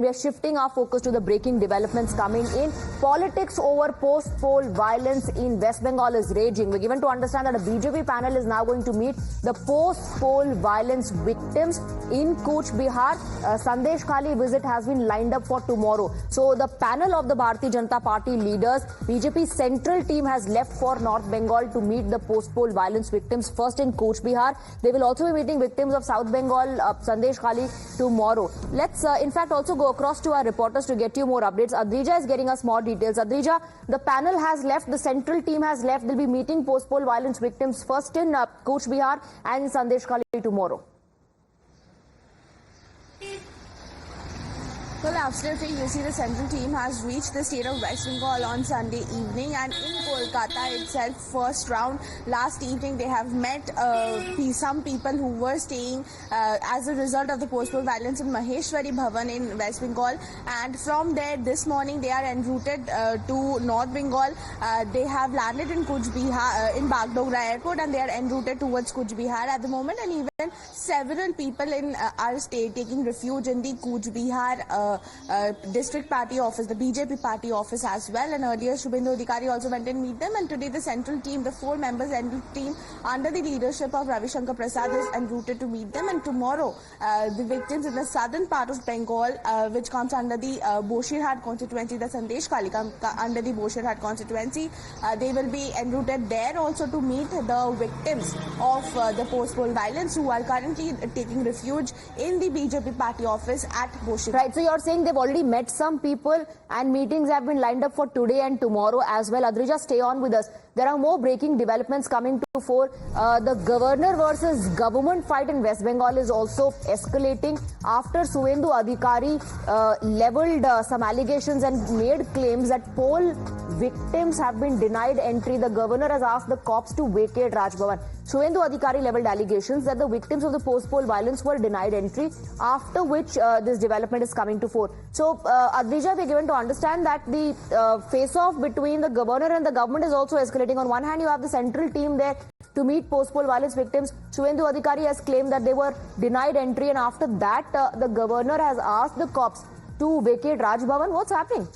We are shifting our focus to the breaking developments coming in. Politics over post-poll violence in West Bengal is raging. We're given to understand that a BJP panel is now going to meet the post-poll violence victims in Cooch Behar. Sandesh Khali visit has been lined up for tomorrow. So the panel of the Bharatiya Janata Party leaders, BJP central team has left for North Bengal to meet the post-poll violence victims first in Cooch Behar. They will also be meeting victims of South Bengal, Sandesh Khali tomorrow. Let's in fact also go across to our reporters to get you more updates. Adrija is getting us more details. Adrija, the panel has left, the central team has left. They'll be meeting post-poll violence victims first in Cooch Behar and Sandesh Khali tomorrow. Well, absolutely. You see, the central team has reached the state of West Bengal on Sunday evening, and in Kolkata itself, first round, last evening, they have met some people who were staying as a result of the post-poll violence in Maheshwari Bhavan in West Bengal. And from there, this morning, they are en route to North Bengal. They have landed in Cooch Behar, in Bagdogra Airport, and they are en route towards Cooch Behar at the moment. And even several people in are taking refuge in the Cooch Behar district party office, the BJP party office as well. And earlier, Shubhendu Adhikari also went and meet them. And today, the central team, the 4 members central team under the leadership of Ravi Shankar Prasad is en route to meet them. And tomorrow, the victims in the southern part of Bengal, which comes under the Bosirhat constituency, the Sandesh Khali under the Bosirhat constituency, they will be en route there also to meet the victims of the post-poll violence who are currently taking refuge in the BJP party office at Bosirhat. Right, so you're saying they've already met some people and meetings have been lined up for today and tomorrow as well. Adrija, stay on with us. There are more breaking developments coming to fore. The governor versus government fight in West Bengal is also escalating after Shubhendu Adhikari leveled some allegations and made claims that poll victims have been denied entry. The governor has asked the cops to vacate Raj Bhavan. Shubhendu Adhikari leveled allegations that the victims of the post-poll violence were denied entry, after which this development is coming to fore. So, Adrija, we are given to understand that the face-off between the governor and the government is also escalating. On one hand, you have the central team there to meet post-poll violence victims. Shubhendu Adhikari has claimed that they were denied entry, and after that, the governor has asked the cops to vacate Raj Bhavan. What's happening?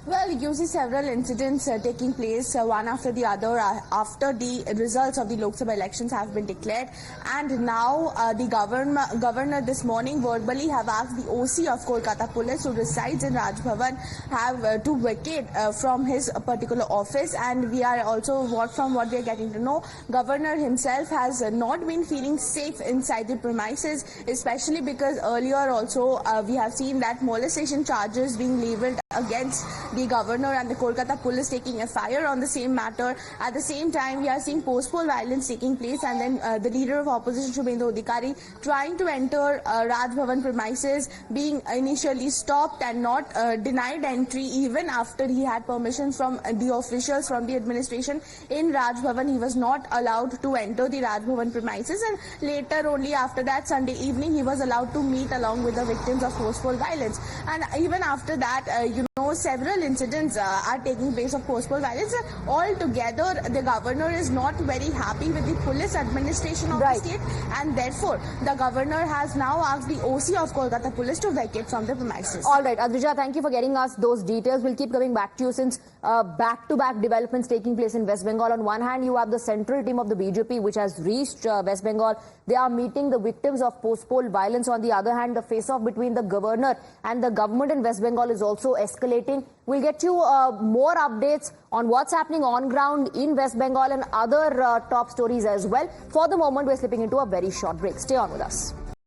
Well, you see several incidents taking place one after the other after the results of the Lok Sabha elections have been declared, and now the governor this morning verbally have asked the OC of Kolkata Police, who resides in Raj Bhavan, have to vacate from his particular office. And we are also, from what we are getting to know, governor himself has not been feeling safe inside the premises, especially because earlier also we have seen that molestation charges being leveled against the governor, and the Kolkata police taking a fire on the same matter. At the same time, we are seeing post-poll violence taking place, and then the leader of opposition, Shubhendu Adhikari, trying to enter Raj Bhavan premises, being initially stopped and not denied entry even after he had permission from the officials from the administration in Raj Bhavan. He was not allowed to enter the Raj Bhavan premises, and later only after that Sunday evening he was allowed to meet along with the victims of post-poll violence. And even after that, several incidents are taking place of post-poll violence. Altogether, the governor is not very happy with the police administration of the state, and therefore the governor has now asked the OC of Kolkata Police to vacate from the premises. All right, Adrija, thank you for getting us those details. We'll keep coming back to you since back-to-back developments taking place in West Bengal. On one hand, you have the central team of the BJP which has reached West Bengal. They are meeting the victims of post-poll violence. On the other hand, the face-off between the governor and the government in West Bengal is also escalating. We'll get you more updates on what's happening on ground in West Bengal and other top stories as well. For the moment, we're slipping into a very short break. Stay on with us.